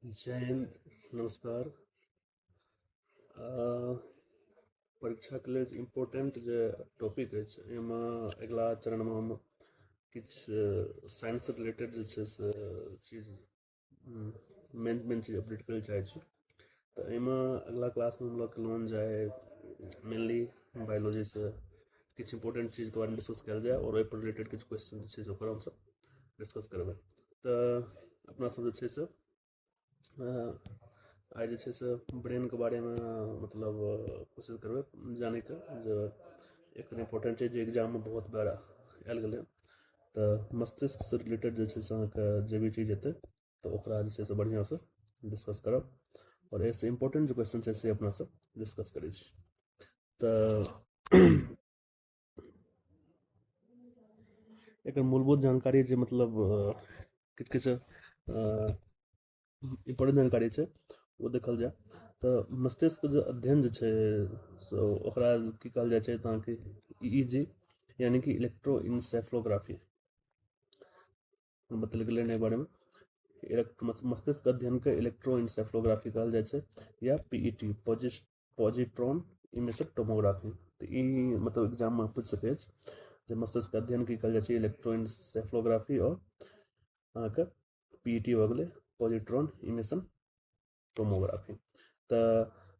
जय हिंद, नमस्कार। परीक्षा के लिए इम्पोर्टेंट जो टॉपिक है अगला चरण में हम किछु साइंस से रिलेटेड जो है से चीज मेन मेन चीज अपडेट करे चाहे छी। तो अगला क्लास में हम लोग लोन जाए मेनली बायोलॉजी से किछु इम्पोर्टेंट चीज के बारे में डिस्कस कल जाए और ओहि पर रिलेटेड किछु क्वेश्चन जे छै से ओकर हम सब डिस्कस करबै। तो अपना सब जे छै से आज जे छै से ब्रेन के बारे में मतलब कोशिश करबै जाने के जो एक इम्पोर्टेंट चीज एग्जाम में बहुत बार आयल गेलै। तो मस्तिष्क से रिलेटेड जे छै से अहाँके जे भी चीज हेतै तो ओकरा जे छै से बढ़िया से डिस्कस करब और ऐसे इम्पोर्टेंट जो क्वेश्चन छै से अपना सब डिस्कस करै छी। तो एक मूलभूत जानकारी जो मतलब किछु किछु इम्पोर्टेंट जानकारी छै वो देखल जाए तो मस्तिष्क जो अध्ययन जो छै से ओकरा की कहल जाइ छै तऽ अहाँके ईईजी यानी कि इलेक्ट्रोइंसेफ्लोग्राफी बतल गेलै एहि बारे में। मस्तिष्क अध्ययन के इलेक्ट्रोइंसेफ्लोग्राफी कहल जाइ छै या पीईटी पॉजिट्रॉन इमिशन टोमोग्राफी। तो ई मतलब एग्जाम में पूछ सकै छै जे मस्तिष्क अध्ययन की कहल जाइ छै इलेक्ट्रोइंसेफ्लोग्राफी और अहाँके पीईटी हो गेलै पॉजिट्रॉन इमिशन टोमोग्राफी। तो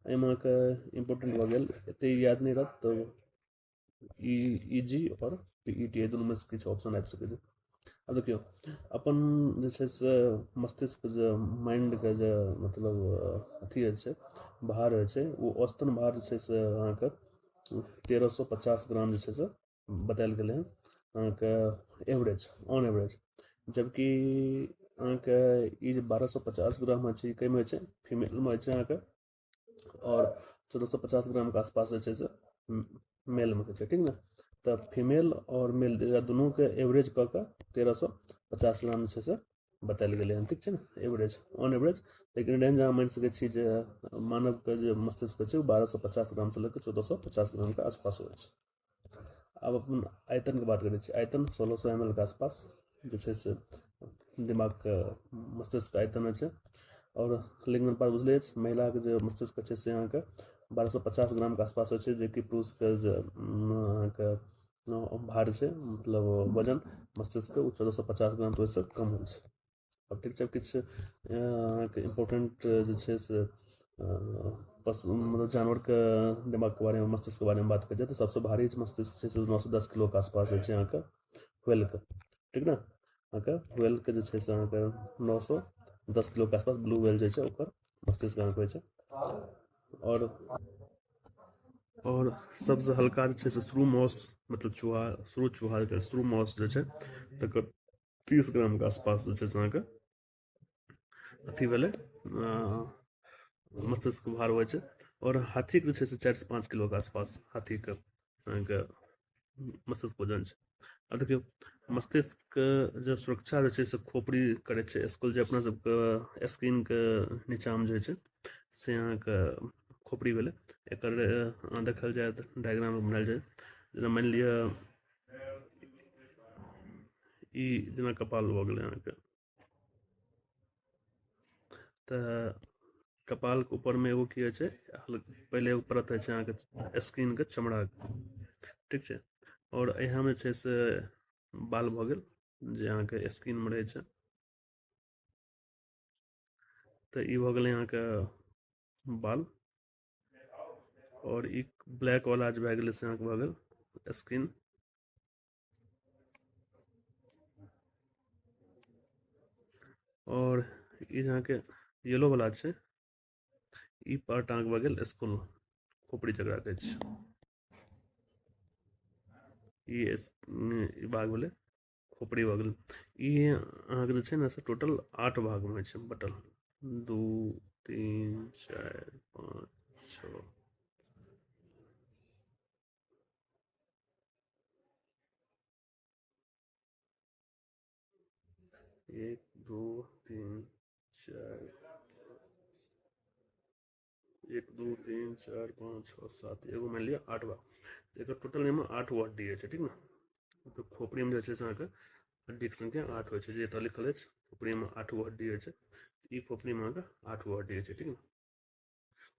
एहिमे अहाँके इम्पोर्टेंट भऽ गेल एते याद नहीं रहत तो ईजी और पीईटी दुनू में से किछु ऑप्शन आबि सकै छै। अब देखियो अपन जे छै से मस्तिष्क जे माइंड के जे मतलब अथी छै भार होइ छै वो औसतन भार जे छै से अहाँके 1350 ग्राम जे छै से बतायल गेलै हँ अहाँके एवरेज ऑन एवरेज, जबकि अहाँके ई जे 1250 ग्राम होइ छै कईमे होइ छै फीमेल में होइ छै अहाँके और 1450 ग्राम के आसपास जे छै से मेल में होइ छै, ठीक ना। तो फीमेल और मेल दोनों के एवरेज कऽ के 1350 ग्राम जे छै से बतायल गेलै हँ, ठीक छै ने, एवरेज ऑन एवरेज। लेकिन रेंज अहाँ मानि सकै छी जे मानव के जे मस्तिष्क छै 1250 ग्राम से लेकर 1450 ग्राम के आसपास होइ छै। अब अपन आयतन के बात करै छी, आयतन 1600 ml के आसपास जे छै से दिमाग के मस्तिष्क के आयतन छै। और लिंग अनुपात बुझले अछि, महिला के जे मस्तिष्क छै से अहाँके 1250 ग्राम के आसपास होइ छै, जेकि पुरुष के जे अहाँके भार छै मतलब वजन मस्तिष्क के 1450 ग्राम तो ओहिसँ कम होइ छै। अब ठीक छै, किछु अहाँके इम्पोर्टेंट जे छै से मतलब जानवर के दिमाग के बारे में मस्तिष्क के बारे में बात करिए तो सबसे भारी मस्तिष्क छै 910 किलो के आसपास होइ छै अहाँके व्हेल के, ठीक ना। अहाँके व्हेल के जे छै से अहाँके 910 किलो के आसपास ब्लू व्हेल जे छै ओकर मस्तिष्क अहाँके होइ छै। और सबसे हल्का जे छै से श्रू मॉस मतलब चूहा श्रू मॉस जे छै तकर 30 ग्राम के आसपास जे छै से अहाँके अथी भेलै मस्तिष्क भार होइ छै। और हाथी के जे छै से 4 से 5 किलो के आसपास हाथी के अहाँके मस्तिष्क वजन छै। अब देखियौ मस्तिष्क के जे सुरक्षा जे छै से खोपड़ी करै छै, स्कुल जे अपना सबके स्क्रीन के नीचा में जे होइ छै से अहाँके खोपड़ी भेलै। एकर देखल जाए तऽ डायग्राम बनायल जाए, जेना मानि लिअ ई जेना कपाल भऽ गेलै अहाँके, तऽ कपाल के ऊपर में एगो की होइ छै पहले एगो परत होइ छै अहाँके स्किन के चमड़ा के, ठीक छै। और यहाँ में छै से बाल भऽ गेल जे अहाँके स्किन में रहै छै। तऽ ई भऽ गेलै अहाँके बाल। और ई ब्लैक वाला जे भए गेलै से अहाँके भऽ गेल स्किन। और ई अहाँके येलो वाला छै ई पार्ट अहाँके भऽ गेल स्कुल खोपड़ी जकरा कहै छै। ई भाग भेलै खोपड़ी भऽ गेल। ई अहाँके जे छै ने से टोटल 8 भाग में छै बटल, 2 3 4 5 6 1 2 3 4 1 2 3 4 5 6 7 एगो मानि लिअ 8 बार एक टोटल में 8 गो हड्डी है, ठीक ना। तो खोपड़ी में जे छै से अहाँके हड्डी के संख्या 8 होइ छै, जे एतऽ लिखल अछि खोपड़ी में 8 गो हड्डी होइ छै। ई खोपड़ी में अहाँके 8 गो हड्डी छै, ठीक है।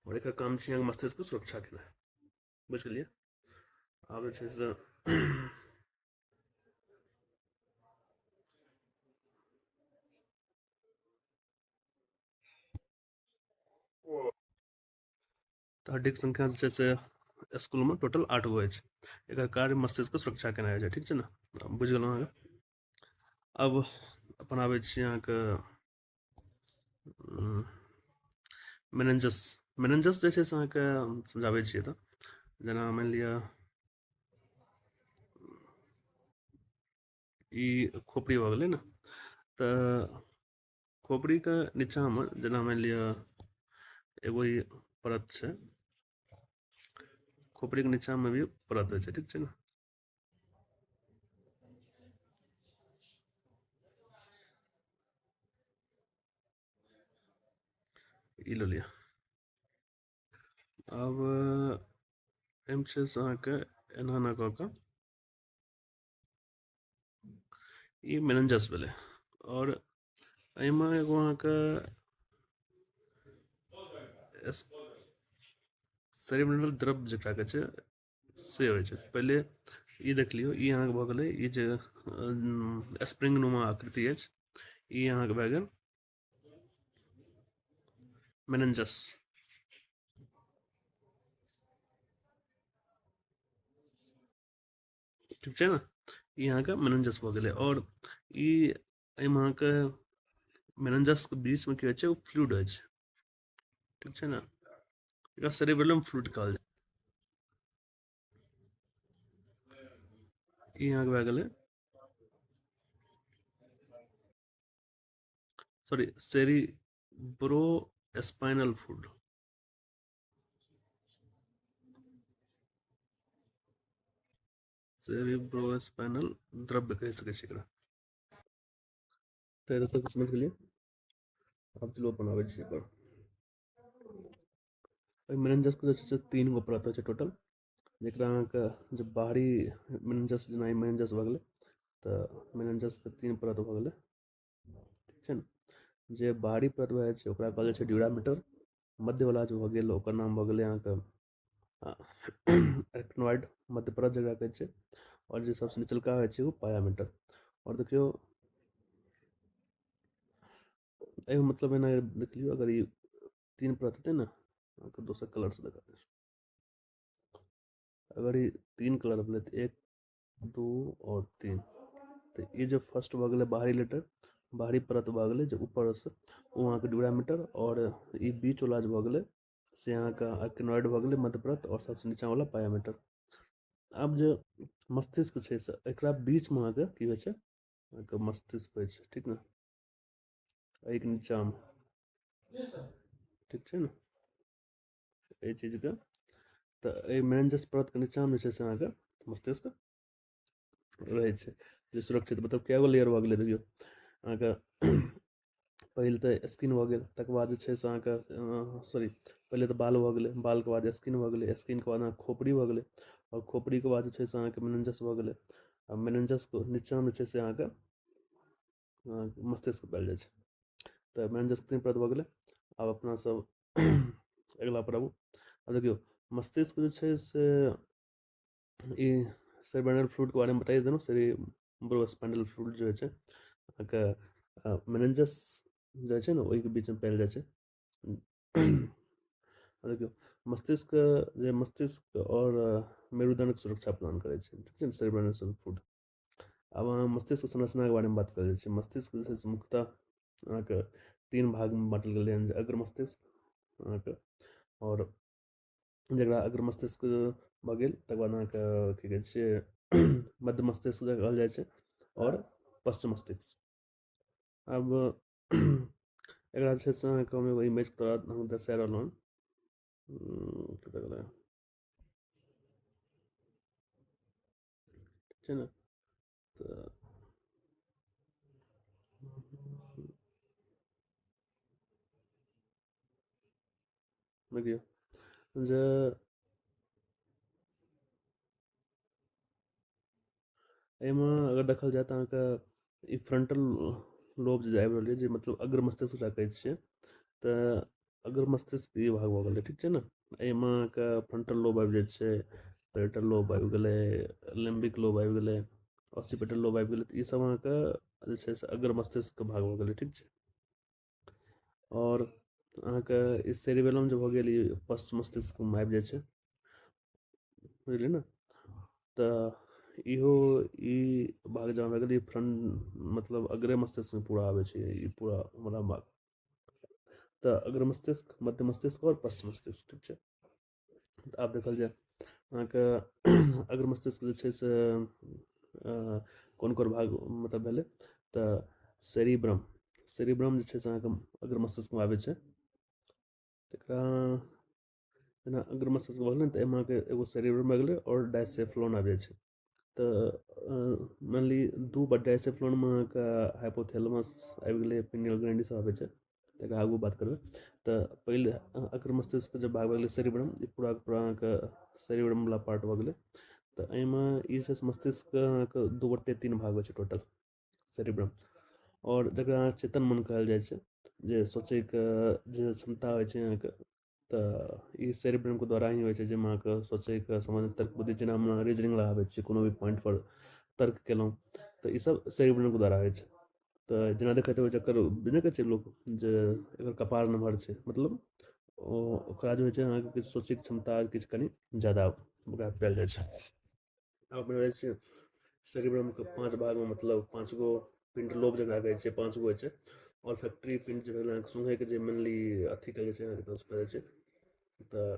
और एकर काम छै अहाँके मस्तिष्क सुरक्षा केनाइ, बुझि गेलियै। आब जे छै से तऽ हड्डीके संख्या जे छै से स्कूलमे टोटल 8 गो अछि। एकर कार्य मस्तिष्क सुरक्षा केनाइ छै, ठीक छै ने, बुझि गेलहुँ अहाँके। अब अपन आबै छी अहाँके मेनेंजस। मेनेंजस जे छै से अहाँके समझाबै छियै तऽ जेना मानि लिअ ई खोपड़ी भऽ गेलै ने, तऽ खोपड़ीके नीचाँमे जेना मानि लिअ एगो ई परत छै, खोपड़ीके नीचाँमे भी परत होइ छै, ठीक छै ने। ई लऽ लिअ। अब एहिमे छै से अहाँके एना एना कऽ कऽ ई मेनेंजस भेलै। और एहिमे एगो अहाँके सेरेब्रल द्रव जकरा कहै छै से होइ छै। पहिले ई देख लियौ, ई अहाँके भऽ गेलै ई जे स्प्रिंग नुमा आकृति अछि, ई अहाँके भए गेल मेनेंजस। ठीक छै ने, ई अहाँके मेनेंजस भऽ गेलै। और ई एहिमे अहाँके मेनेंजसके बीचमे की होइ छै, ओ फ्लूइड होइ छै, ठीक छै ने, एकरा सेरेब्रलम फ्लूइड कहल जाइ छै। ई अहाँके भए गेलै sorry cerebro spinal fluid. Cerebrospinal द्रव्य कहि सकै छी एकरा। तऽ तक समझ गेलियै। आब चलू अपन आबै छी पर। मेनेंजस के जे छै से 3 गो परत होइ छै टोटल, जकरा अहाँके जे बाहरी मेनेंजस जेना ई मेनेंजस भऽ गेलै, तऽ मेनेंजसके 3 परत भऽ गेलै, ठीक छै ने। जे बाहरी परत भऽ जाइ छै ओकरा कहल जाइ छै ड्यूरामीटर। मध्यवला जे भऽ गेल ओकर नाम भऽ गेलै अहाँके एक्टिनॉइड, मध्य परत जकरा कहै छै। और जे सबसँ निचलका होइ छै ओ पायामीटर। और देखियौ एहिमे मतलब एना देख लियौ, अगर ई 3 परत हेतै ने, अहाँके दोसर कलरसँ देखा दै छी। अगर ये 3 कलर भेलै तऽ 1 2 और 3, तऽ ई जे फर्स्ट भऽ गेलै बाहरी लेटर, बाहरी परत भऽ गेलै जे ऊपरसँ, ओ अहाँके ड्यूरामीटर। और ई बीचवला जे भऽ गेलै से अहाँके एक्टिनॉइड भऽ गेलै मध्य परत, और सबसँ नीचाँवला पायामीटर। आब जे मस्तिष्क छै से एकरा बीचमे अहाँके की होइ छै, अहाँके मस्तिष्क होइ छै, ठीक ने, एहिके नीचाँमे, ठीक छै ने, एहि चीजके। तऽ एहि मेनेंजस परतके नीचाँमे जे छै से अहाँके मस्तिष्क रहै छै, जे सुरक्षित, मतलब कए गो लेयर भऽ गेलै देखियौ अहाँके। पहिल तऽ स्किन भऽ गेल, तकर बाद जे छै से अहाँके सॉरी, पहिले तऽ बाल भऽ गेलै, बालके बाद स्किन भऽ गेलै, स्किनके बाद अहाँके खोपड़ी भऽ गेलै, और खोपड़ीके बाद जे छै से अहाँके मेनेंजस भऽ गेलै। आ मेनेंजसके नीचाँमे जे छै से अहाँके मस्तिष्क पायल जाइ छै। तऽ मेनेंजस 3 परत भऽ गेलै। आब अपना सब अगिला पर आबू। अब देखियौ मस्तिष्क जे छै से ई सेरेब्रल फ्लूइडके बारेमे बताइए देलहुँ। सेरिब्रोस्पाइनल फ्लूइड जे होइ छै अहाँके मेनेंजस जे छै ने ओहिके बीचमे पायल जाइ छै। देखियौ मस्तिष्क जे मस्तिष्क और मेरुदंडक सुरक्षा प्रदान करै छै, ठीक छै ने, सेरेब्रल फ्लूइड। आब अहाँ मस्तिष्क संरचनाके बारेमे बात करल जाइ छै। मस्तिष्क जे छै से मुख्यतः अहाँके 3 भागमे बाँटल गेलै हन, अग्र मस्तिष्क अहाँके, और जकरा अग्र मस्तिष्क भऽ गेल, तकर बाद अहाँके की कहै छै मध्य मस्तिष्क जकरा कहल जाइ छै, और पश्च मस्तिष्क। अब एकरा जे छै से अहाँके हम एगो इमेजके तौर हम दर्शा रहलहुँ हन, कतऽ गेलै, ठीक छै ने। तऽ देखियौ जे एहिमे अगर देखल जाय तऽ अहाँके ई फ्रंटल लोब जे आबि रहल यऽ, जे मतलब अग्र मस्तिष्क जकरा कहै छियै। तऽ अग्र मस्तिष्क ई भाग भऽ गेलै, ठीक छै ने। एहिमे अहाँके फ्रंटल लोब आबि जाइ छै, पेरिटल लोब आबि गेलै, लिम्बिक लोब आबि गेलै, ऑसिपिटल लोब आबि गेलै। तऽ ई सब अहाँके जे छै से अग्र मस्तिष्कके भाग भऽ गेलै, ठीक छै। और अहाँके ई सेरिबेलम जे भऽ गेल, ई पश्च मस्तिष्कमे आबि जाइ छै, बुझलियै ने। तऽ इहो ई भाग जहाँ भए गेल, ई फ्रंट मतलब अग्रे मस्तिष्कमे पूरा आबै छै, ई पूरा बड़ा भाग। तऽ अग्र मस्तिष्क, मध्य मस्तिष्क और पश्च मस्तिष्क, ठीक छै। तऽ आब देखल जाय अहाँके अग्र मस्तिष्क जे छै से कोन कोन भाग मतलब भेलै। तऽ सेरिब्रम, सेरिब्रम जे छै से अहाँके अग्र मस्तिष्कमे आबै छै। तकरा जेना अग्र मस्तिष्क भऽ गेलै ने, तऽ एहिमे अहाँके एगो सेरिब्रम भए गेलै और डायसेफ्लॉन आबि जाइ छै। तऽ मानि ली दू डायसेफ्लॉनमे अहाँके हाइपोथैलेमस आबि गेलै, पिनियल ग्लैंड सब आबै छै। तकरा आगू बात करबै। तऽ पहिले अग्र मस्तिष्क जब भाग भए गेलै सेरिब्रम, ई पूराके पूरा अहाँके सेरिब्रम वाला पार्ट भऽ गेलै। तऽ एहिमे ई छै मस्तिष्कके अहाँके 2/3 भाग होइ छै टोटल सेरिब्रम। और जकरा चेतन मन कहल जाइ छै, जे सोचैके जे क्षमता होइ छै अहाँके, तऽ ई सेरिब्रमके द्वारा ही होइ छै, जाहिमे अहाँके सोचैके सम्बन्धित तर्क बुद्धि, जेना हम रीजनिंग लगाबै छियै, कोनो भी पॉइंटपर तर्क केलहुँ, तऽ ई सब सेरिब्रमके द्वारा होइ छै। तऽ जेना देखैत हेबै जकर नहि कहै छै लोक जे एकर कपार नमहर छै, मतलब ओकरा जे होइ छै अहाँके किछु सोचैके क्षमता किछु कनि जादा ओकरा पायल जाइ छै। आब रहै छै सेरिब्रमके 5 भागमे, मतलब 5 गो पिंड लोब जकरा कहै छै, 5 गो होइ छै। और फैक्ट्री पिंड जे भेल अहाँके सुँघैके जे मेनली अथी कहै छै अहाँके कहै छै। तऽ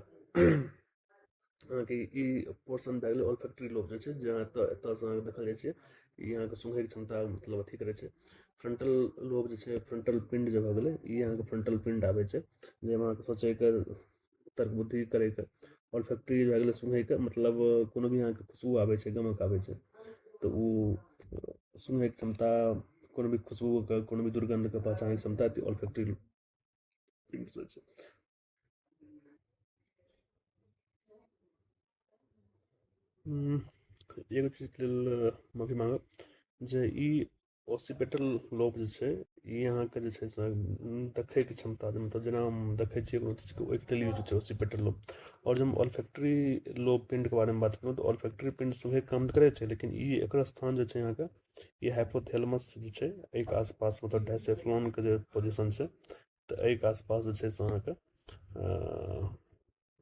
अहाँके ई पोर्सन भए गेलै ऑल फैक्ट्री लोब जे छै, जे एतयसँ अहाँके देखल जाइ छै ई अहाँके सुँघैके क्षमता मतलब अथी करै छै। फ्रंटल लोब जे छै, फ्रंटल पिंड जे भऽ गेलै, ई अहाँके फ्रंटल पिंड आबै छै, जाहिमे अहाँके सोचैके, तर्क बुद्धि करैके। और फैक्ट्री भए गेलै सुँघैके, मतलब कोनो भी अहाँके खुशबू आबै छै, गमक आबै छै, तऽ ओ सुँघैके क्षमता, कोनो भी खुशबूके, कोनो भी दुर्गन्धके पहचानैके क्षमता ऑल्फैक्टरी पिंड से छै। एगो चीजके लेल माफी मांगब, जे ई ऑसिपिटल लोब जे छै, ई अहाँके जे छै से देखैके क्षमता, मतलब जेना हम देखै छियै कोनो चीजके, ओहिके लेल यूज होइ छै ऑसिपिटल लोब। और जब हम ऑल्फैक्टरी लोब पिंडके बारेमे बात करूँ, तऽ ऑल्फैक्टरी पिंड सुँघैके काम तऽ करै छै, लेकिन ई एकर स्थान जे छै अहाँके, ई हाइपोथैलेमस जे छै, एहिके आसपास, मतलब डायसेफ्लॉनके जे पोजिशन छै, तऽ एहिके आसपास जे छै से अहाँके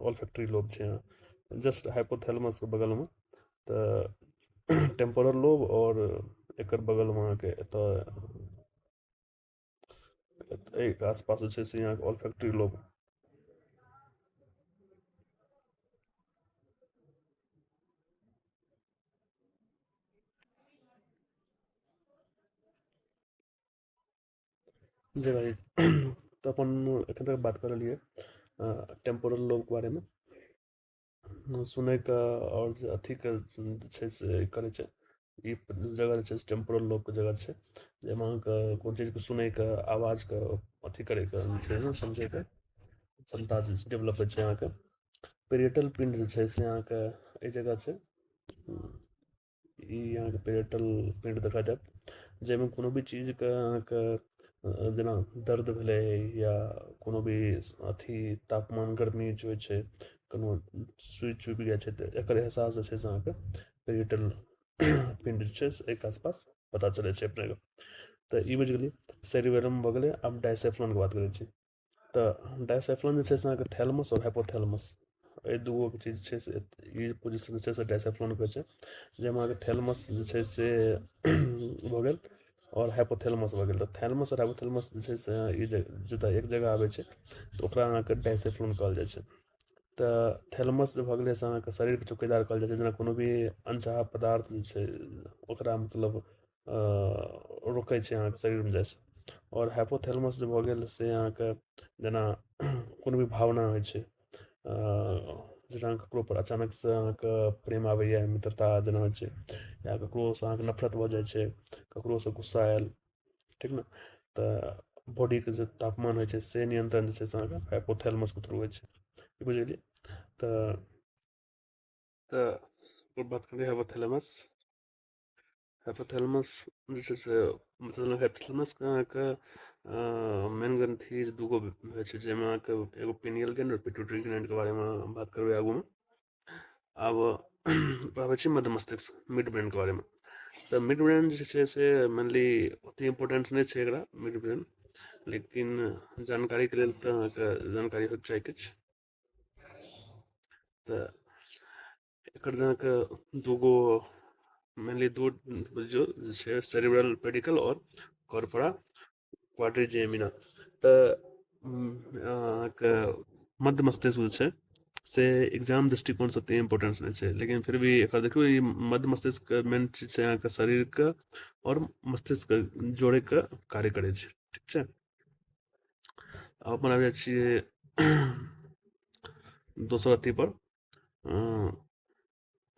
ऑल्फैक्टरी लोब छै, जस्ट हाइपोथैलेमसके बगलमे। तऽ टेम्पोरल लोब और एकर बगलमे अहाँके एतऽ एहिके आसपास जे छै से अहाँके ऑल्फैक्टरी लोब। जी भाई। तऽ अपन एखन तक बात कर रहलियै टेम्पोरल लोबके बारेमे, सुनैके और जे अथीके जे छै से करै छै। ई जगह जे छै से टेम्पोरल लोबके जगह छै, जाहिमे अहाँके कोनो चीजके सुनैके, आवाजके अथी करैके छै ने, समझैके क्षमता जे डेवलप होइ छै अहाँके। पेरिएटल पिंड जे छै से अहाँके एहि जगह छै, ई अहाँके पेरिएटल पिंड देखा जायत, जाहिमे कोनो भी चीजके अहाँके जेना दर्द भेलै, या कोनो भी अथी तापमान गर्मी जे होइ छै, कोनो सुई चुभि जाइ छै, तऽ एकर एहसास जे छै से अहाँके पेरिएटल पिंड जे छै से एहिके आसपास पता चलै छै अपनेके। तऽ ई बुझि गेलियै सेरिबेलम भऽ गेलै। आब डायसेफ्लॉनके बात करै छी। तऽ डायसेफ्लॉन जे छै से अहाँके थैलमस और हाइपोथैलेमस, एहि दूगोके चीज छै से ई पोजिशन जे छै से डायसेफ्लॉन कहै छै, जाहिमे अहाँके थैलमस जे छै से भऽ गेल, और हाइपोथैलेमस भऽ गेल। तऽ थैलमस और हाइपोथैलेमस जे छै से ई जतऽ एक जगह आबै छै, तऽ ओकरा अहाँके डायसेफ्लॉन कहल जाइ छै। तऽ थैलमस जे भऽ गेलै से अहाँके शरीरके चौकीदार कहल जाइ छै, जेना कोनो भी अनचाहा पदार्थ जे छै ओकरा मतलब रोकै छै अहाँके शरीरमे जाइसँ। और हाइपोथैलेमस जे भऽ गेल से अहाँके जेना कोनो भी भावना होइ छै, जेना ककरोपर अचानकसँ अहाँके प्रेम आबैए, मित्रता जेना होइ छै, या ककरोसँ अहाँके नफरत भऽ जाइ छै, ककरोसँ गुस्सा आयल, ठीक ने। तऽ बॉडीके जे तापमान होइ छै से नियंत्रण जे छै से अहाँके हाइपोथैलेमसके थ्रू होइ छै, बुझि गेलियै। तऽ बात करियै हाइपोथैलेमस। हाइपोथैलेमस जे छै से मतलब हाइपोथैलेमस के अहाँके मेन ग्रंथि दूगो होइ छै, जाहिमे अहाँके एगो पिनियल ग्लैंड और पिट्यूटरी ग्लैंड के बारे में बात करबै आगू में। आब आबै छै मध्य मस्तिष्क मिड ब्रेन के बारे में। तऽ मिड ब्रेन जे छै से मेनली ओतेक इम्पोर्टेंट नहि छै एकरा मिड ब्रेन, लेकिन जानकारीके लेल तऽ अहाँके जानकारी होइके चाही किछु। तऽ एकर अहाँके दूगो मेनली दू बुझियौ जे छै सेरिब्रल पेडिकल और कॉर्पोरा क्वाड्रिजेमिना। तऽ अहाँके मध्य मस्तिष्क जे छै से एग्जाम दृष्टिकोण से ओतेक इम्पोर्टेंस नहि छै, लेकिन फिर भी एकर देखियौ ई मध्य मस्तिष्क मेन चीज छै अहाँके शरीरके और मस्तिष्कके जोड़ैके कार्य करै छै, ठीक छै। आब अपन आबि जाइ छियै दोसर अथी पर।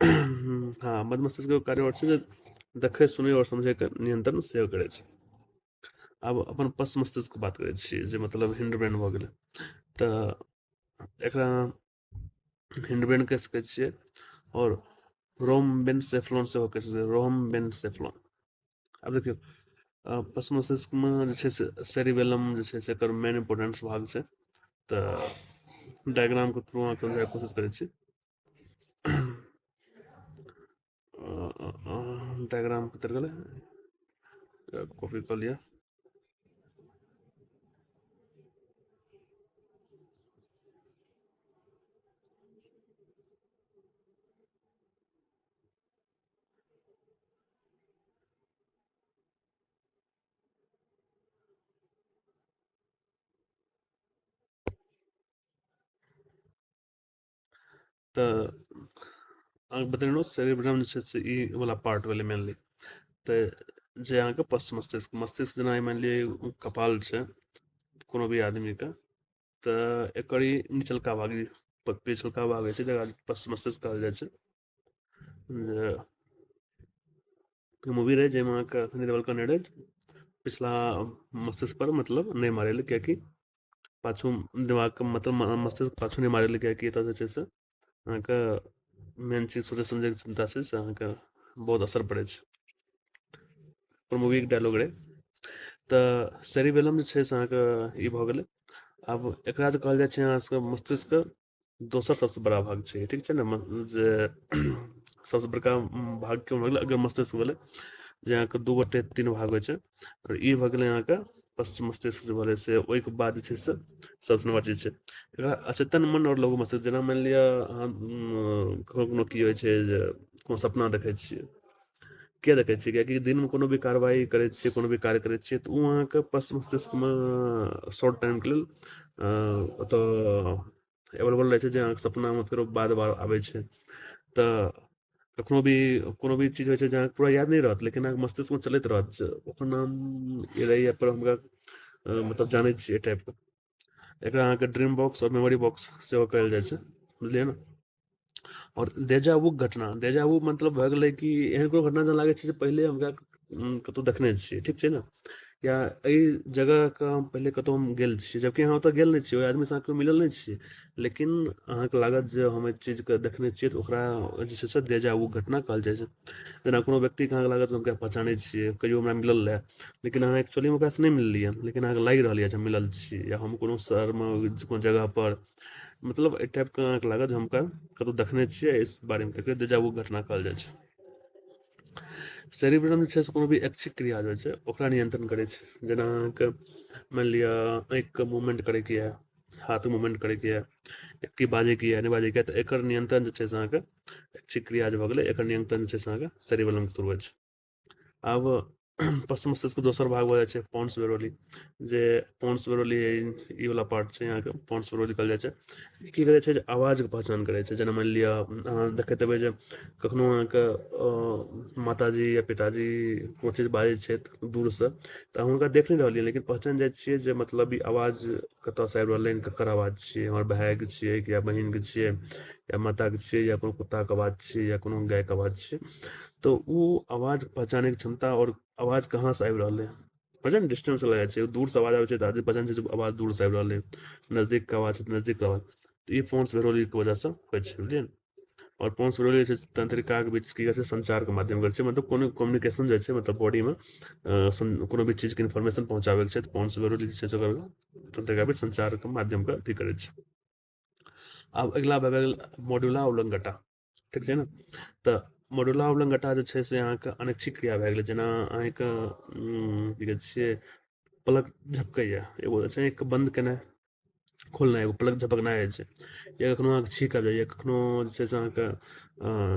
हाँ, मध्य मस्तिष्क के कार्य छै जे देखै सुनै और समझैके नियंत्रण सेहो करै छै। आब अपन पश्च मस्तिष्क बात करै छियै, जे मतलब हिंड ब्रेन भऽ गेलै। तऽ एकरा हिंडब्रेन कहि सकै छियै, और रोमबेनसेफ्लॉन सेहो कहि सकै छियै, रोमबेनसेफ्लॉन। आब देखियौ पश्च मस्तिष्कमे जे छै से सेरिबेलम जे छै से एकर मेन इम्पोर्टेंस भाग छै। तऽ डायग्रामके थ्रू अहाँ समझाके कोशिश करै छी। डायग्राम कतऽ गेलै, कॉपी कऽ लिअ। तऽ अहाँके बतेलहुँ सेरिब्रम जे छै से ई वाला पार्ट भेलै मेनली। तऽ जे अहाँके पश्च मस्तिष्क मस्तिष्क जेना मानि लिअ कपाल छै कोनो भी आदमीके, तऽ एकर ई निचलका भाग पिछलका भाग होइ छै जकरा पश्च मस्तिष्क कहल जाइ छै। जे मूवी रहै जाहिमे अहाँके अखनी देवल कहने रहै पिछला मस्तिष्क पर मतलब नहि मारै लए, किएकि पाछू दिमागके मतलब मस्तिष्क पाछू नहि मारै लए, किएकि एतऽ जे छै से अहाँके मेन चीज सोचै समझैके क्षमता छै से अहाँके बहुत असर पड़ै छै। मूवीके डायलॉग रहै। तऽ सेरिबेलम जे छै से अहाँके ई भऽ गेलै। आब एकरा जे कहल जाइ छै अहाँ सबके मस्तिष्कके दोसर सबसँ बड़ा भाग छै, ठीक छै ने। जे सबसँ बड़का भाग कोन भेलै, अग्र मस्तिष्क भेलै, जे अहाँके दू गोटे तीन भाग होइ छै। और ई भऽ गेलै अहाँके पश्च मस्तिष्क जे भेलै से, ओहिके बाद जे छै से सबसँ नम्बर चीज छै एकरा अचेतन मन और लघु मस्तिष्क। जेना मानि लिअ अहाँ कखनो कखनो की होइ छै जे कोनो सपना देखै छियै, किया देखै छियै, कियाकि दिनमे कोनो भी कार्रवाई करै छियै, कोनो भी कार्य करै छियै, तऽ ओ अहाँके पश्च मस्तिष्कमे शॉर्ट टाइमके लेल ओतऽ एवेलेबल रहै छै, जे अहाँके सपनामे फेरो बार बार आबै छै। तऽ कखनो भी कोनो भी चीज होइ छै जे अहाँके पूरा याद नहि रहत, लेकिन अहाँके मस्तिष्कमे चलैत रहत। ओकर नाम ई रहैए पर हमरा मतलब जानै छियै एहि टाइपके। एकरा अहाँके ड्रीम बॉक्स और मेमोरी बॉक्स सेहो कहल जाइ छै, बुझलियै ने। और देजावुक घटना, देजावु मतलब भऽ गेलै कि एहन कोनो घटना जेना लागै छै जे पहिले हमरा कतहु देखने छियै, ठीक छै ने। या एहि जगहके हम पहिले कतहु हम गेल छियै, जबकि अहाँ ओतऽ गेल नहि छियै, ओहि आदमीसँ अहाँ केओ मिलल नहि छियै, लेकिन अहाँके लागत जे हम एहि चीजके देखने छियै, तऽ ओकरा जे छै से देजावु घटना कहल जाइ छै। जेना कोनो व्यक्तिके अहाँके लागत हम ओकरा पहचानै छियै, कहियो हमरा मिलल रहै, लेकिन अहाँ एक्चुअलीमे ओकरासँ नहि मिललियै, लेकिन अहाँके लागि रहल यऽ जे हम मिलल छी। या हम कोनो शहरमे कोनो जगहपर मतलब एहि टाइपके अहाँके लागत जे हम ओकरा कतहु देखने छियै, इस बारेमे एकरे देजावु घटना कहल जाइ छै। सेरिब्रम जे छै से कोनो भी ऐच्छिक क्रिया जे होइ छै ओकरा नियंत्रण करै छै। जेना अहाँके मानि लिअ आँखिके मूवमेंट करैके यऽ, हाथ मूवमेंट करैके यऽ, की बाजैके यऽ नहि बाजैके यऽ, तऽ एकर नियंत्रण जे छै से अहाँके ऐच्छिक क्रिया जे भऽ गेलै, एकर नियंत्रण जे छै से अहाँके सेरिबेलमके थ्रू होइ छै। आब पश्च मस्तिष्कके दोसर भाग भऽ जाइ छै पोन्स बेरोली। जे पोन्स बेरोली ई वाला पार्ट छै अहाँके पोन्स बेरोली कहल जाइ छै। ई की करै छै जे आवाजके पहचान करै छै। जेना मानि लिअ अहाँ देखैत हेबै जे कखनो अहाँके माताजी या पिताजी कोनो चीज बाजै छथि दूरसँ, तऽ अहाँ हुनका देख नहि रहलियै, लेकिन पहचानि जाइ छियै जे मतलब ई आवाज कतयसँ आबि रहलै हन, ककर आवाज छियै, हमर भायके छियै या बहिनके छियै या माताके छियै, या कोनो कुत्ताके आवाज छियै, या कोनो गायके आवाज छियै। तऽ ओ आवाज पहचानैके क्षमता और आवाज कहाँसँ आबि रहलै हँ, पता ने डिस्टेंस लगा छै, दूरसँ आवाज आबै छै तऽ आदमी पहचानै छै जे आवाज दूरसँ आबि रहलै, नजदीकके आवाज छै तऽ नजदीकके आवाज। तऽ ई फोन्स बेरोलीके वजहसँ होइ छै, बुझलियै ने। और पोन्स वेरुली जे छै तंत्रिकाक बीच की कहै छै संचारके माध्यम करै छै, मतलब कोनो कम्युनिकेशन जे छै मतलब बॉडीमे कोनो भी चीजके इन्फॉर्मेशन पहुँचाबैके छै तऽ पोन्स वेरुली जे छै से ओकर तंत्रिका बीच संचारके माध्यमके अथी करै छै। आब अगिला भऽ गेल मॉड्यूला ओब्लंगेटा, ठीक छै ने। तऽ मॉड्यूला ओब्लंगेटा जे छै से अहाँके अनैच्छिक क्रिया भए गेलै, जेना अहाँके की कहै छियै पलक झपकैए, एगो छै एक बंद केनाइ खोलनाइ, एगो पलक झपकनाइ होइ छै, या कखनो अहाँके छींक आबि जाइए, कखनो जे छै से अहाँके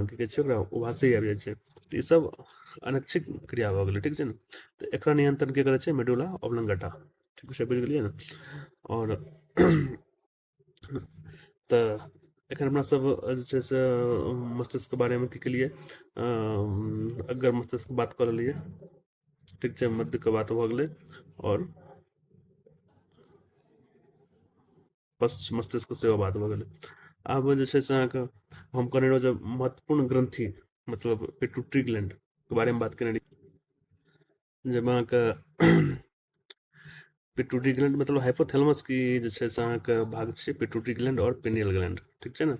की कहै छै ओकरा उबासी आबि जाइ छै, तऽ ई सब अनैच्छिक क्रिया भऽ गेलै, ठीक छै ने। तऽ एकरा नियंत्रण के करै छै मेडुला ओब्लंगेटा, ठीक छै, बुझि गेलियै ने। और तऽ एखन अपना सब जे छै से मस्तिष्कके बारेमे की केलियै, अगर मस्तिष्क बात कऽ लेलियै, ठीक छै, मध्यके बात भऽ गेलै, और मस्तिष्क सेहो बात भऽ गेलै। आब जे छै से अहाँके हम कहने रहौं जे महत्वपूर्ण ग्रंथि मतलब पिट्यूटरी ग्लैंड के बारे में बात केने रही, जाहिमे अहाँके पिट्यूटरी ग्लैंड मतलब हाइपोथैलेमस की जे छै से अहाँके भाग छै पिट्यूटरी ग्लैंड और पिनियल ग्लैंड, ठीक छै ने।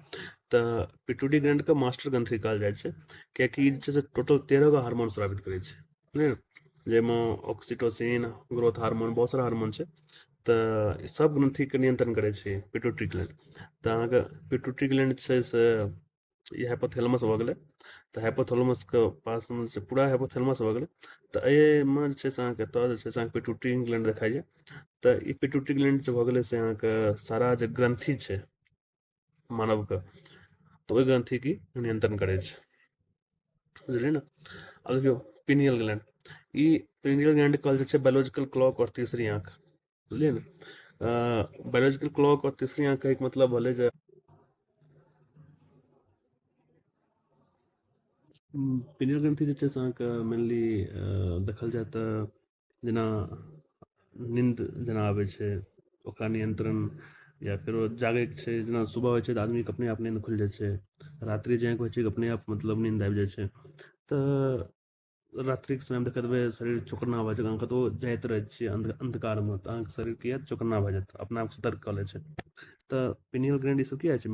तऽ पिट्यूटरी ग्लैंड के मास्टर ग्रंथि कहल जाइ छै, कियाकि जे छै से टोटल 13 गो हार्मोन स्रावित करै छै, बुझलियै, जाहिमे ऑक्सीटोसिन, ग्रोथ हार्मोन, बहुत सारा हार्मोन छै। तऽ सब ग्रंथिके नियंत्रण करै छै पिट्यूटरी ग्लैंड। तऽ अहाँके पिट्यूटरी ग्लैंड छै से ई हाइपोथैलेमस भऽ गेलै, तऽ हाइपोथैलेमसके पासमे जे पूरा हाइपोथैलेमस भऽ गेलै, तऽ एहिमे जे छै से अहाँके एतऽ जे छै से अहाँके पिट्यूटरी ग्लैंड देखाइए। तऽ ई पिट्यूटरी ग्लैंड जे भऽ गेलै से अहाँके सारा जे ग्रंथि छै मानवके, तऽ ओहि ग्रंथिके नियंत्रण करै छै, बुझलियै ने। अब देखियौ पिनियल ग्लैंड, ई पिनियल ग्लैंड कहल जाइ छै बायोलॉजिकल क्लॉक और तीसरी आंख, बुझलियै ने। बायोलॉजिकल क्लॉक और तीसरी आंख कहैके मतलब भेलै जे पिनियल ग्रंथि जे छै से अहाँके मेनली देखल जाय तऽ जेना नींद जेना आबै छै ओकरा नियंत्रण, या फेरो जागैके छै, जेना सुबह होइ छै तऽ आदमीके अपने आप नींद खुलि जाइ छै, रात्रि जे होइ छै अपने आप मतलब नींद आबि जाइ छै। तऽ रात्रिके समय देखैत हेबै शरीर चौकन्ना भऽ जाइ छै, अहाँ कतहु जाइत रहै छियै अन्धकारमे तऽ अहाँके शरीर की हैत चौकन्ना भऽ जायत, अपना आपके सतर्क कऽ लै छै। तऽ पिनियल ग्लैंड ई सब की होइ छै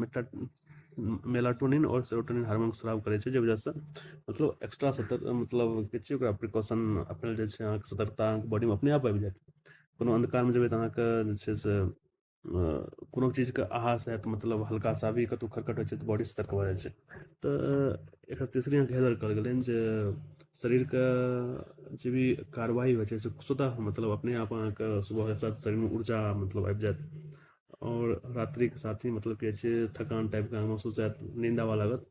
मेलाटोनिन और सेरोटोनिन हार्मोन स्राव करै छै, जे वजहसँ मतलब एक्स्ट्रा सतर्क मतलब कहै छै ओकरा प्रिकॉशन अपनायल जाइ छै, अहाँके सतर्कता अहाँके बॉडीमे अपने आप आबि जायत। कोनो अन्धकारमे जेबै तऽ अहाँके जे छै से कोनो चीजके आभास हैत, मतलब हल्का सा भी कतहु खटखट होइ छै तऽ बॉडी सतर्क भऽ जाइ छै। तऽ एकर तीसरी आंख इएह कहल गेलै जे शरीरके जे भी कार्रवाई होइ छै से स्वतः मतलब अपने आप अहाँके सुबह के साथ शरीरमे ऊर्जा मतलब आबि जायत, और रात्रिके साथ ही मतलब कहै छै थकान टाइपके महसूस हैत, नींद आबऽ लागत।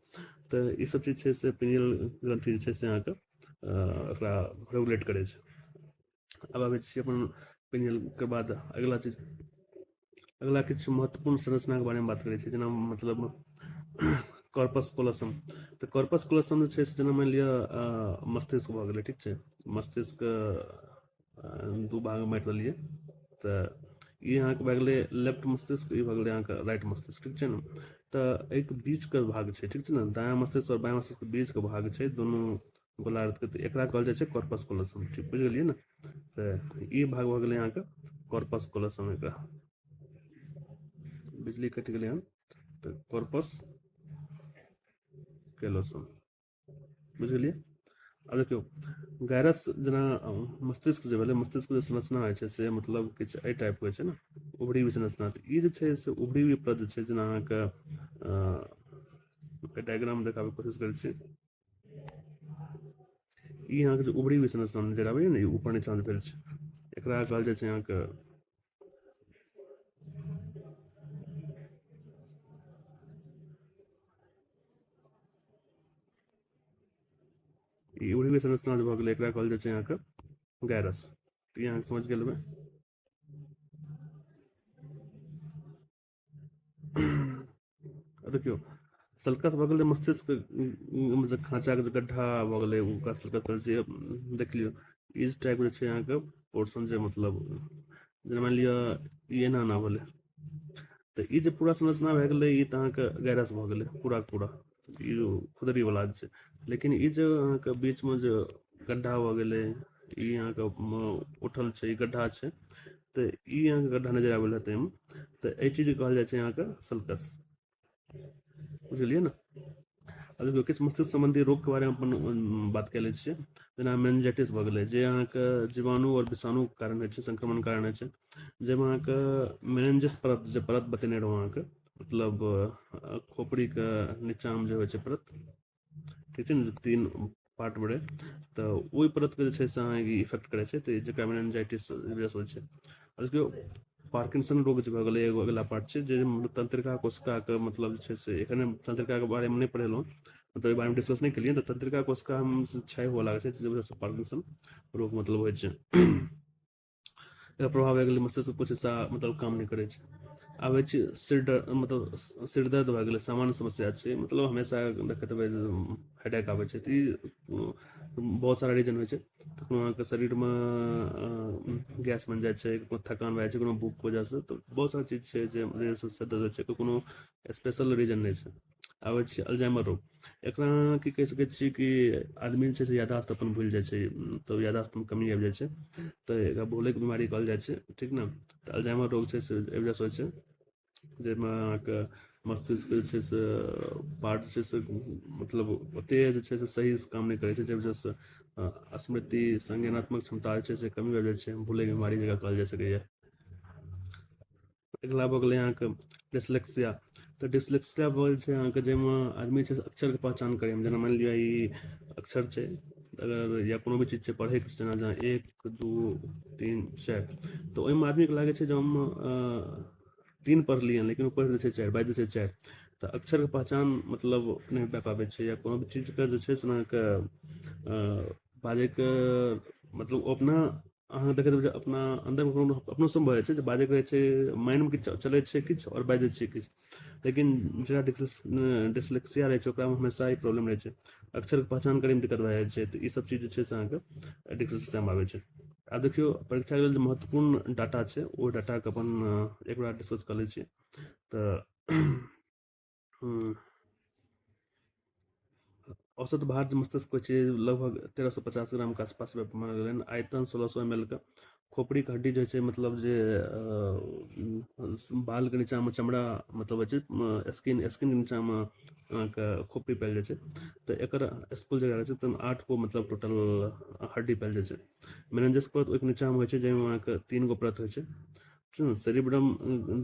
तऽ ई सब चीज छै से पिनियल ग्रंथि जे छै से अहाँके ओकरा रेगुलेट करै छै। आब आबै छी अपन पिनियलके बाद अगिला चीज, अगिला किछु महत्वपूर्ण संरचनाके बारेमे बात करै छै, जेना मतलब कॉर्पस कोलोसम। तऽ कॉर्पस कोलोसम जे छै से जेना मानि लिअ मस्तिष्क भऽ गेलै, ठीक छै, मस्तिष्क दू भागमे बाँटि देलियै, तऽ ई अहाँके भए गेलै लेफ्ट मस्तिष्क, ई भए गेलै अहाँके राइट मस्तिष्क, ठीक छै ने। तऽ एहिके बीचके भाग छै, ठीक छै ने, दायाँ मस्तिष्क और बायाँ मस्तिष्कके बीचके भाग छै दुनू गोलार्धके, तऽ एकरा कहल जाइ छै कॉर्पस कोलोसम, ठीक बुझि गेलियै ने। तऽ ई भाग भऽ गेलै अहाँके कॉर्पस कोलोसम, एकरा बिजली कटि गेलै हन तऽ कॉर्पस कैलोसम, बुझि गेलियै। आब देखियौ गैरस जेना मस्तिष्क जे भेलै, मस्तिष्क जे संरचना होइ छै से मतलब किछु एहि टाइपके होइ छै ने, उभरी हुई संरचना। तऽ ई जे छै से उभरी हुई परत जे छै, जेना अहाँके डायग्राम देखाबैके कोशिश करै छी, ई अहाँके जे उभरी हुई संरचना नजर आबैए ने, ई ऊपर नीचाँ भेल छै, एकरा कहल जाइ छै अहाँके ई उभरी हुई संरचना जे भऽ गेलै एकरा कहल जाइ छै अहाँके गैरस। तऽ ई अहाँके समझ गेल हेबै। देखियौ सल्कस भऽ गेलै मस्तिष्क खाँचाके जे गड्ढा भऽ गेलै ओकरा सल्कस कहै छै, देख लियौ इस टाइप जे छै अहाँके पोर्सन जे मतलब जेना मानि लिअ ई एना एना भेलै, तऽ ई जे पूरा संरचना भए गेलै ई तऽ अहाँके गैरस भऽ गेलै पूरा पूरा, ई खुदरीवला छै। लेकिन ई जे अहाँके बीचमे जे गड्ढा भऽ गेलै, ई अहाँके उठल छै, ई गड्ढा छै, तऽ ई अहाँके गड्ढा नजर आबि रहल हेतै एहिमे, तऽ एहि चीजके कहल जाइ छै अहाँके सल्कस, बुझलियै ने। देखियौ किछु मस्तिष्क संबंधी रोग के बारे में अपन बात कऽ लै छियै, जेना मेनिंजाइटिस भऽ गेलै, जे अहाँके जीवाणु और विषाणु के कारण होइ छै, संक्रमण कारण होइ छै, जाहिमे अहाँके मेनिंजस परत जे परत बतेने रहौं अहाँके, मतलब खोपड़ी के नीचा में जे होइ छै परत, ठीक छै ने, जे 3 पार्ट में रहै, तऽ ओहि परत के जे छै से अहाँके इफेक्ट करै छै, तऽ जेकरा मेनिंजाइटिस होइ छै। और देखियौ पार्किंसन रोग जे भऽ गेलै एगो अगिला पार्ट छै, जे तंत्रिका कोशिका के मतलब जे छै से एखन तंत्रिका के बारे में नहीं पढ़ेलहुँ, मतलब एहि बारे में डिस्कस नहीं केलियै, तऽ तंत्रिका कोशिका में क्षय हुअ लागै छै, जाहि वजह से पार्किंसन रोग मतलब होइ छै। एकर प्रभाव भए गेलै मस्तिष्क कुछ हिस्सा मतलब काम नहीं करै छै। आब होइ छै सिर दर्द, मतलब सिर दर्द भए गेलै सामान्य समस्या छै, मतलब हमेशा देखैत हेबै हेडेक आबै छै, तऽ ई बहुत सारा रीजन होइ छै। कखनो अहाँके शरीर में गैस बनि जाइ छै, कखनो थकान भए जाइ छै, कोनो भूख वजह से, तऽ बहुत सारा चीज छै जे सिर दर्द होइ छै, कोनो स्पेशल रीजन नहीं छै। आबै छै अल्जाइमर रोग, एकरा की कहि सकै छियै कि आदमी जे छै से याददाश्त अपन भूलि जाइ छै, तऽ याददाश्त में कमी आबि जाइ छै, तऽ एकरा भूलैके बीमारी कहल जाइ छै, ठीक ने। तऽ अल्जाइमर रोग छै से एहि वजह से होइ छै, जाहिमे अहाँके मस्तिष्क जे छै से पार्ट जे छै से मतलब ओतेक जे छै से सही से काम नहीं करै छै, जाहि वजह से स्मृति संज्ञानात्मक क्षमता जे छै से कमी आबि जाइ छै, भूलैके बीमारी जकरा कहल जा सकैए। अगिला भऽ गेलै अहाँके डिसलेक्सिया, तऽ डिसलेक्सिया भऽ छै अहाँके, जाहिमे आदमी छै से अक्षरके पहचान करैमे, जेना मानि लिअ ई अक्षर छै, अगर या कोनो भी चीज छै पढ़ैके, जेना 1 2 3 4, तऽ ओहिमे आदमीके लागै छै जे हम 3 पढ़लियै, लेकिन ओ पढ़ि दै छै 4, बाजि दै छै 4, तऽ अक्षरके पहचान मतलब नहि भए पाबै छै, या कोनो भी चीजके जे छै से अहाँके बाजैके मतलब ओ अपना अहाँ देखैत हेबै जे अपना अन्दरमे कोनो अपनो सब भऽ जाइ छै, जे बाजैके रहै छै, माइंडमे किछु चलै छै किछु, और बाजि दै छै किछु, लेकिन जेकरा डिसलेक्सिया रहै छै ओकरामे हमेशा ई प्रॉब्लम रहै छै, अक्षरके पहचान करैमे दिक्कत भए जाइ छै, तऽ ई सब चीज जे छै से अहाँके डिसलेक्सियामे आबै छै। आब देखियौ परीक्षा लेल जे महत्वपूर्ण डाटा छै, ओ डाटाके अपन एक बार डिस्कस कऽ लै छियै, तऽ औसत भार जे मस्तिष्क होइ छै लगभग 1350 ग्राम के आसपास मानल गेलै हन, आयतन 1600 ml के, खोपड़ी के हड्डी जो छै मतलब जे बाल के नीचा में चमड़ा मतलब होइ छै, स्किन के नीचा में अहाँके खोपड़ी पायल जाइ छै, तऽ एकर स्कुल जगह रहै छै, तऽ 8 गो मतलब टोटल हड्डी पायल जाइ छै। मेनिंजस परत ओहिके नीचा में होइ छै, जाहिमे अहाँके 3 गो परत होइ छै, सेरिब्रम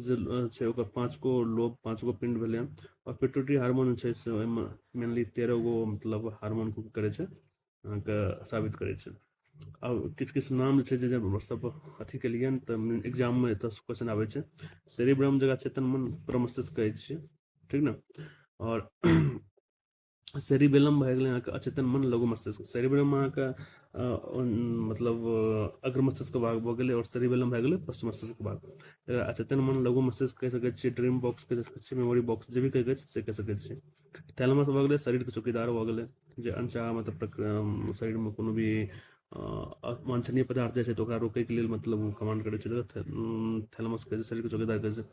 जे छै ओकर 5 गो लोब, 5 गो पिंड भेलै हन, और पिट्यूटरी हार्मोन छै से ओहिमे मेनली 13 गो मतलब हार्मोन कुक करै छै, अहाँके साबित करै छै। आब किछु किछु नाम जे छै जे सब अथी केलियै हन, तऽ एग्जाममे एतऽ क्वेश्चन आबै छै, सेरिब्रम जकरा चेतन मन प्रमस्तिष्क कहै छियै, ठीक ने। और सेरिबेलम भए गेलै अहाँके अचेतन मन लघु मस्तिष्क, सेरिबेलम अहाँके मतलब अग्र मस्तिष्क भाग भऽ गेलै, और सेरिबेलम भए गेलै पश्च मस्तिष्क भाग। अचेतन मन लघु मस्तिष्क कहि सकै छियै, ड्रीम बॉक्स कहि सकै छियै, मेमोरी बॉक्स, जे भी कहि से कहि सकै छियै। थैलेमस भऽ गेलै शरीरके चौकीदार भऽ गेलै, जे अनचाह मतलब शरीरमे कोनो भी अवांछनीय पदार्थ जाइ छै तऽ ओकरा रोकैके लेल मतलब ओ कमांड करै छै, थैलेमस कहै छै, शरीरके चौकीदार कहै छै।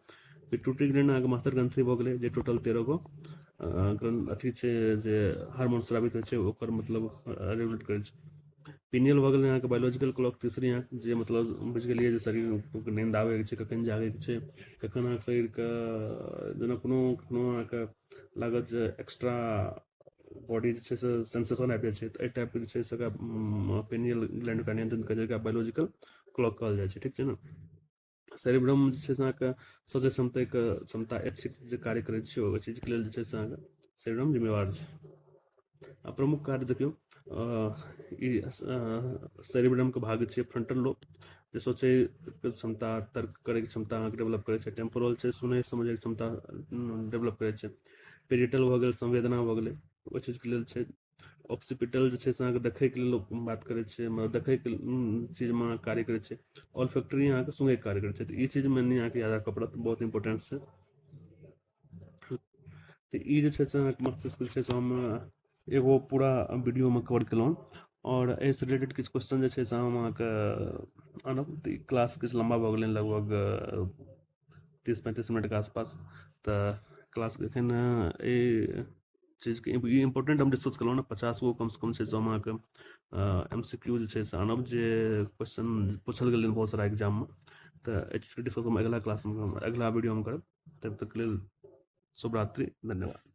पिट्यूटरी ग्रैंड अहाँके मास्टर ग्रंथि भऽ गेलै, जे टोटल 13 गो अथी छै जे हार्मोन स्रावित होइ छै, ओकर मतलब रेगुलेट करै छै। पिनियल भऽ गेलै अहाँके बायोलॉजिकल क्लॉक, तीसरी आँख, जे मतलब बुझि गेलियै जे शरीर नींद आबैके छै, कखन जागैके छै, कखन अहाँके शरीरके जेना कोनो अहाँके लागत जे एक्स्ट्रा बॉडी जे छै से सेंसेशन आबि जाइ छै, तऽ एहि टाइपके जे छै से एकरा पिनियल ग्लैंडके नियंत्रित करै छै, एकरा बायोलॉजिकल क्लॉक कहल जाइ छै, ठीक छै ने। सेरिब्रम जे छै से अहाँके सोचै क्षमता ऐच्छिक जे कार्य करै छै, ओहि चीजके लेल जे छै से अहाँके सेरिब्रम जिम्मेवार छै। आ प्रमुख कार्य देखियौ ई सेरिब्रमके भाग छियै फ्रंटल लोब, जे सोचैके क्षमता, तर्क करैके क्षमता अहाँके डेवलप करै छै। टेम्पोरल छै सुनै समझैके क्षमता डेवलप करै छै। पेरिटल भऽ गेल संवेदना भऽ गेलै, ओहि चीजके लेल छै। ऑक्सीपिटल जे छै से अहाँके देखैके लेल बात करै छै, देखैके चीजमे कार्य करै छै। ऑल्फैक्टरी अहाँके सुनैके कार्य करै छै, तऽ ई चीज मेनली अहाँके याद राखऽ पड़त, बहुत इंपॉर्टेंट छै। तऽ ई जे छै से अहाँके मस्तिष्क जे छै से हम एगो पूरा वीडियोमे कवर केलहुँ, और एहिसँ रिलेटेड किछु क्वेश्चन जे छै से हम अहाँके आनब, तऽ ई क्लास किछु लम्बा भऽ गेलै, लगभग 30-35 मिनटके आसपास, तऽ क्लासके एखन ई चीजके ई इंपॉर्टेंट हम डिस्कस केलहुँ ने, 50 गो कमसँ कम छै से हम अहाँके MCQ जे छै से आनब, जे क्वेश्चन पूछल गेलै बहुत सारा एग्जाममे, तऽ एहि चीजके डिस्कस हम अगिला क्लासमे अगिला वीडियोमे करब। तब तक लेल शुभ रात्रि, धन्यवाद।